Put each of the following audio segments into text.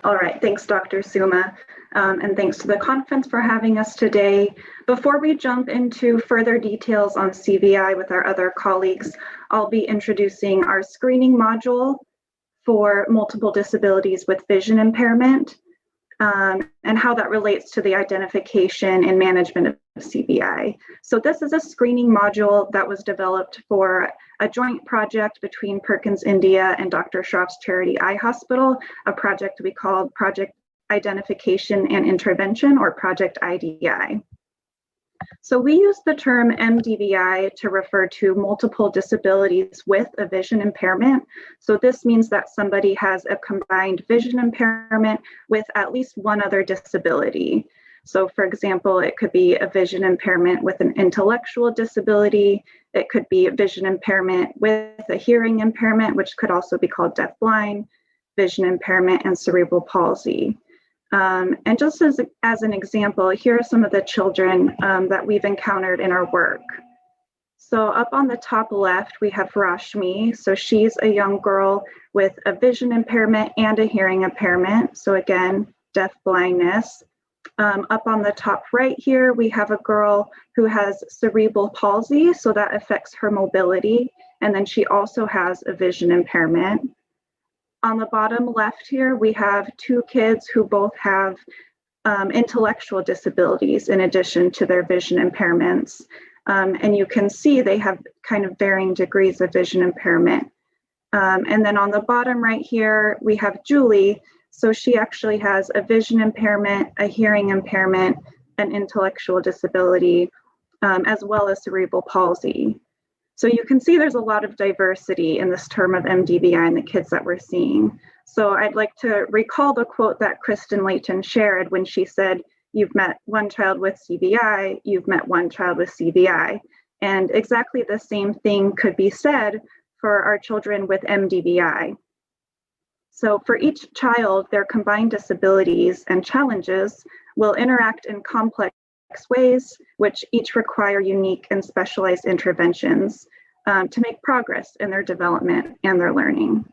All right, thanks, Dr. Suma, and thanks to the conference for having us today. Before we jump into further details on CVI with our other colleagues, I'll be introducing our screening module for multiple disabilities with vision impairment, and how that relates to the identification and management of CVI. So this is a screening module that was developed for a joint project between Perkins India and Dr. Shroff's Charity Eye Hospital, a project we called Project Identification and Intervention, or Project IDI. So we use the term MDVI to refer to multiple disabilities with a vision impairment. So this means that somebody has a combined vision impairment with at least one other disability. So for example, it could be a vision impairment with an intellectual disability. It could be a vision impairment with a hearing impairment, which could also be called deafblind, vision impairment, and cerebral palsy. And just as an example, here are some of the children that we've encountered in our work. So up on the top left, we have Rashmi. So she's a young girl with a vision impairment and a hearing impairment. So again, deaf blindness. Up on the top right here, we have a girl who has cerebral palsy. So that affects her mobility. And then she also has a vision impairment. On the bottom left here, we have two kids who both have intellectual disabilities in addition to their vision impairments. And you can see they have kind of varying degrees of vision impairment. And then on the bottom right here, we have Julie. So she actually has a vision impairment, a hearing impairment, an intellectual disability, as well as cerebral palsy. So you can see there's a lot of diversity in this term of MDVI and the kids that we're seeing. So I'd like to recall the quote that Kristen Layton shared when she said, "You've met one child with CVI, you've met one child with CVI." And exactly the same thing could be said for our children with MDVI. So for each child, their combined disabilities and challenges will interact in complex ways, which each require unique and specialized interventions to make progress in their development and their learning.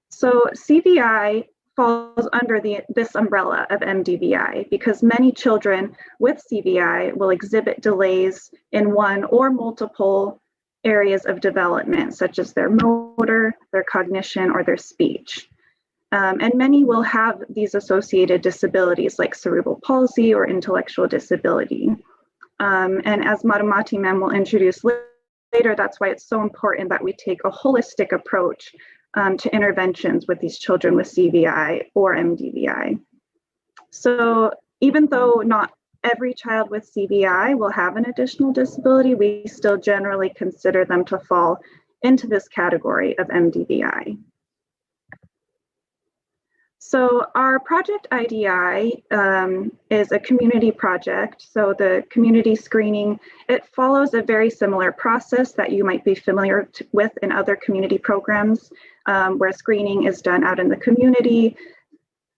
So CVI falls under this umbrella of MDVI because many children with CVI will exhibit delays in one or multiple areas of development, such as their motor, their cognition, or their speech. And many will have these associated disabilities like cerebral palsy or intellectual disability. And as Madhumati ma'am will introduce later, that's why it's so important that we take a holistic approach to interventions with these children with CVI or MDVI. So even though not every child with CVI will have an additional disability, we still generally consider them to fall into this category of MDVI. So our project IDI is a community project. So the community screening, it follows a very similar process that you might be familiar with in other community programs, where screening is done out in the community.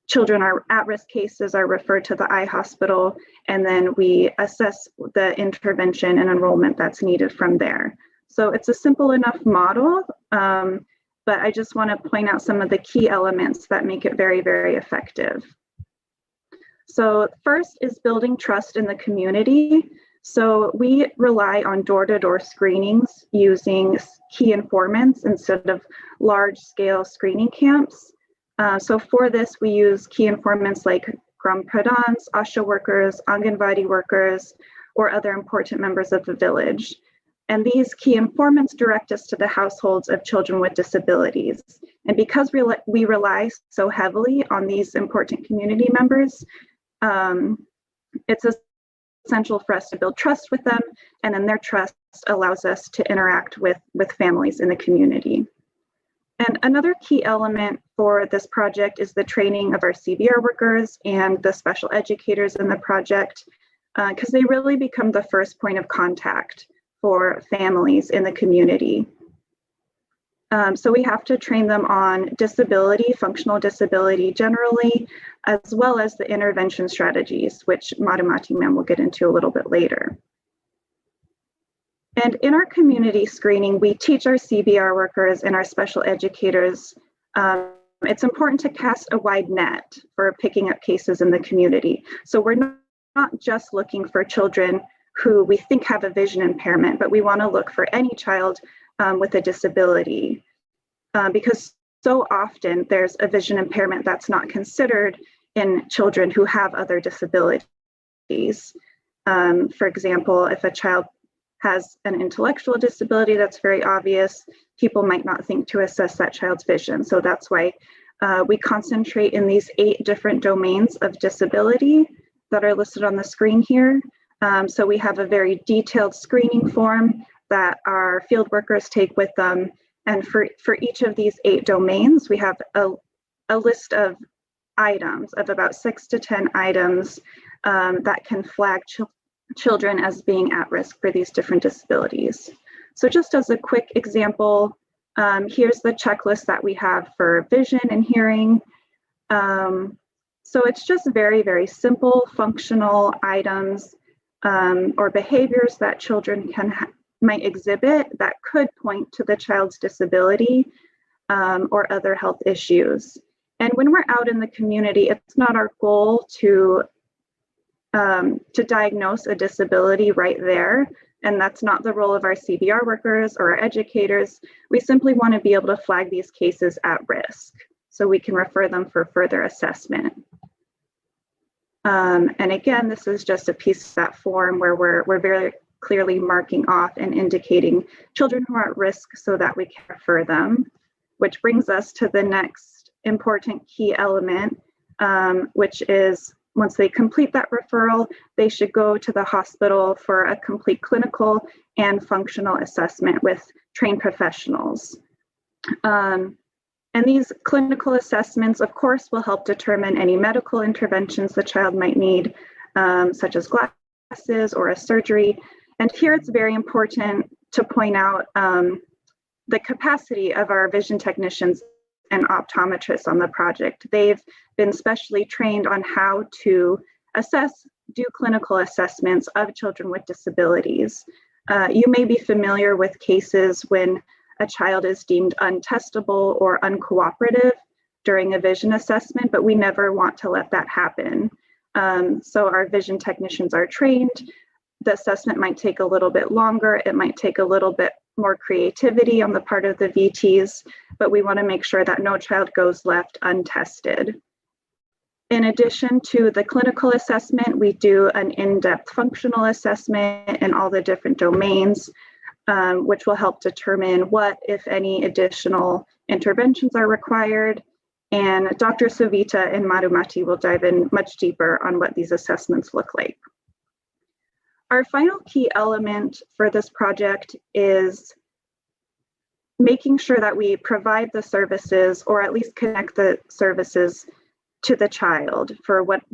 Children are at-risk cases are referred to the eye hospital, and then we assess the intervention and enrollment that's needed from there. So it's a simple enough model, but I just want to point out some of the key elements that make it very, very effective. So first is building trust in the community. So we rely on door-to-door screenings using key informants instead of large-scale screening camps. So for this, we use key informants like Gram Pradhans, ASHA workers, Anganwadi workers, or other important members of the village. And these key informants direct us to the households of children with disabilities. And because we rely so heavily on these important community members, it's essential for us to build trust with them, and then their trust allows us to interact with families in the community. And another key element for this project is the training of our CVR workers and the special educators in the project, because they really become the first point of contact for families in the community. So we have to train them on disability, functional disability generally, as well as the intervention strategies, which Madhumati ma'am will get into a little bit later. And in our community screening, we teach our CVR workers and our special educators it's important to cast a wide net for picking up cases in the community. So we're not just looking for children who we think have a vision impairment, but we want to look for any child with a disability, because so often there's a vision impairment that's not considered in children who have other disabilities. For example, if a child has an intellectual disability that's very obvious, people might not think to assess that child's vision. So that's why we concentrate in these 8 different domains of disability that are listed on the screen here. So we have a very detailed screening form that our field workers take with them. And for each of these 8 domains, we have a list of items, of about 6 to 10 items that can flag children as being at risk for these different disabilities. So just as a quick example, here's the checklist that we have for vision and hearing. So it's just very, very simple functional items or behaviors that children might exhibit that could point to the child's disability or other health issues. And when we're out in the community, it's not our goal to diagnose a disability right there. And that's not the role of our CVR workers or our educators. We simply want to be able to flag these cases at risk so we can refer them for further assessment. And again, this is just a piece of that form where we're very clearly marking off and indicating children who are at risk so that we can refer them, which brings us to the next important key element, which is once they complete that referral, they should go to the hospital for a complete clinical and functional assessment with trained professionals. And these clinical assessments, of course, will help determine any medical interventions the child might need, such as glasses or a surgery. And here it's very important to point out the capacity of our vision technicians and optometrists on the project. They've been specially trained on how to do clinical assessments of children with disabilities. You may be familiar with cases when a child is deemed untestable or uncooperative during a vision assessment, but we never want to let that happen. So our vision technicians are trained. The assessment might take a little bit longer. It might take a little bit more creativity on the part of the VTs, but we want to make sure that no child goes left untested. In addition to the clinical assessment, we do an in-depth functional assessment in all the different domains, which will help determine what, if any, additional interventions are required. And Dr. Savita and Madhumati will dive in much deeper on what these assessments look like. Our final key element for this project is making sure that we provide the services, or at least connect the services to the child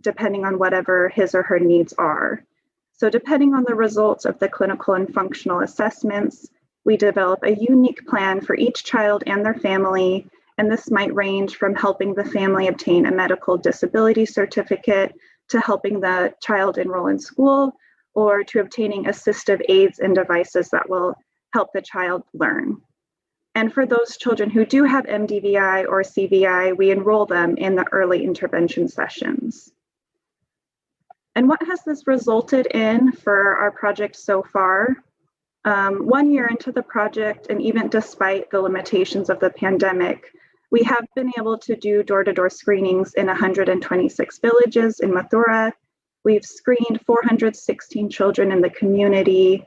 depending on whatever his or her needs are. So depending on the results of the clinical and functional assessments, we develop a unique plan for each child and their family. And this might range from helping the family obtain a medical disability certificate to helping the child enroll in school, or to obtaining assistive aids and devices that will help the child learn. And for those children who do have MDVI or CVI, we enroll them in the early intervention sessions. And what has this resulted in for our project so far? 1 year into the project, and even despite the limitations of the pandemic, we have been able to do door-to-door screenings in 126 villages in Mathura. We've screened 416 children in the community,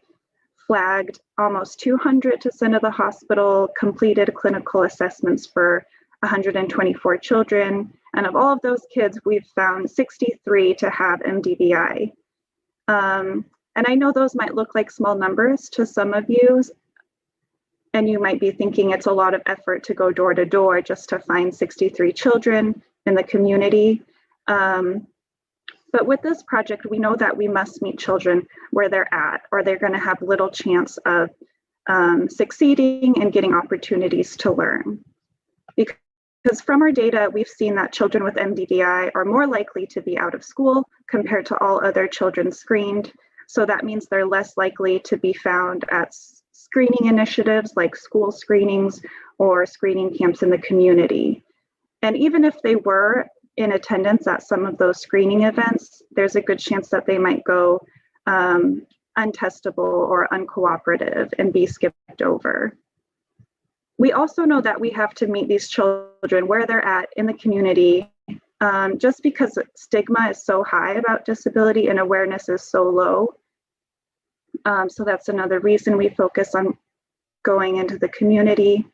flagged almost 200 to send to the hospital, completed clinical assessments for 124 children. And of all of those kids, we've found 63 to have MDVI. And I know those might look like small numbers to some of you, and you might be thinking it's a lot of effort to go door to door just to find 63 children in the community. But with this project, we know that we must meet children where they're at, or they're going to have little chance of succeeding and getting opportunities to learn. Because from our data, we've seen that children with MDVI are more likely to be out of school compared to all other children screened. So that means they're less likely to be found at screening initiatives like school screenings or screening camps in the community. And even if they were in attendance at some of those screening events, there's a good chance that they might go untestable or uncooperative and be skipped over. We also know that we have to meet these children where they're at in the community, just because stigma is so high about disability and awareness is so low. So that's another reason we focus on going into the community.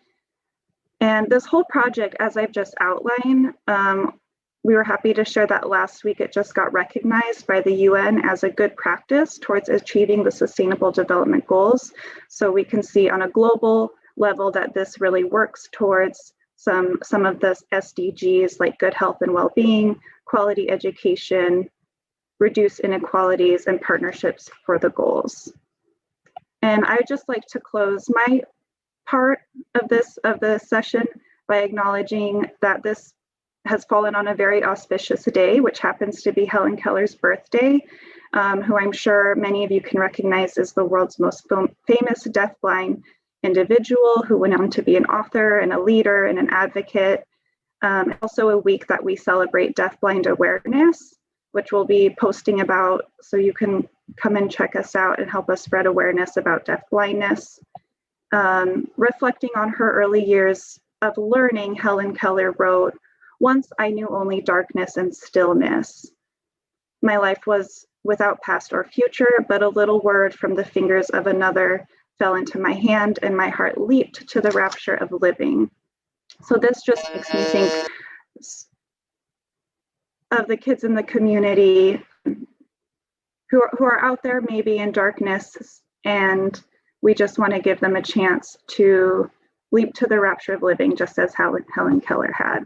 And this whole project, as I've just outlined, we were happy to share that last week it just got recognized by the UN as a good practice towards achieving the Sustainable Development Goals. So we can see on a global level that this really works towards some of the SDGs like good health and well-being, quality education, reduce inequalities, and partnerships for the goals. And I'd just like to close my part of the session by acknowledging that this has fallen on a very auspicious day, which happens to be Helen Keller's birthday, who I'm sure many of you can recognize as the world's most famous deafblind individual who went on to be an author and a leader and an advocate. Also a week that we celebrate deafblind awareness, which we'll be posting about, so you can come and check us out and help us spread awareness about deafblindness. Reflecting on her early years of learning, Helen Keller wrote, "Once I knew only darkness and stillness. My life was without past or future, but a little word from the fingers of another fell into my hand and my heart leaped to the rapture of living." So this just makes me think of the kids in the community who are out there maybe in darkness, and we just want to give them a chance to leap to the rapture of living, just as Helen Keller had.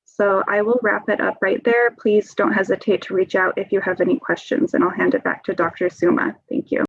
So I will wrap it up right there. Please don't hesitate to reach out if you have any questions, and I'll hand it back to Dr. Suma. Thank you.